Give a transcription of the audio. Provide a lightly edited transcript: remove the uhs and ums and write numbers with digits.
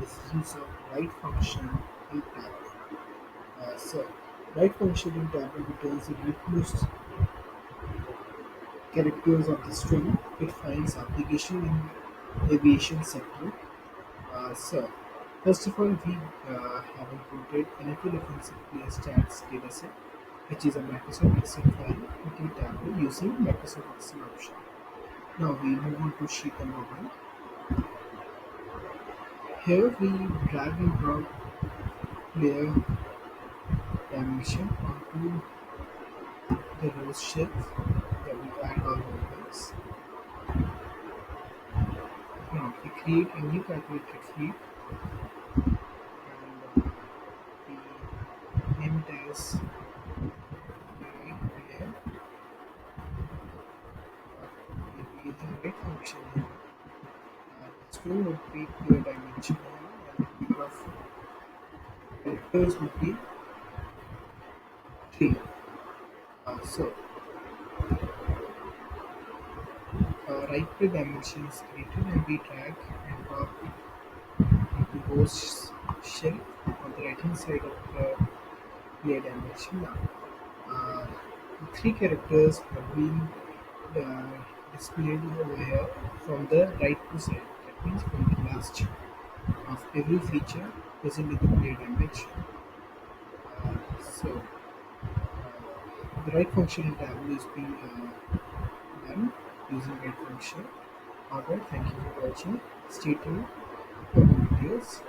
is use of right function in Tableau. So, right function in Tableau returns the rightmost characters of the string. It finds application in aviation sector. So, first of all, we have imported NFL offensive player stats dataset, which is a Microsoft Excel file into Tableau using Microsoft Excel option. Now we move on to sheet number one. Here we drag and drop player dimension onto the rows shelf. Then we add all numbers. Now we create a new calculated field and we name it as player. We generate function here. String would be player dimension here, and the number of characters would be 3. So right play dimension is created and we drag and drop into rows shell on the right hand side of the player dimension. Now, uh, the 3 characters are being uh, displayed over here from the right to side. That means from the last of every feature present in the player dimension. So the right function in Tableau is being done using right function. Alright, thank you for watching. Stay tuned for more videos.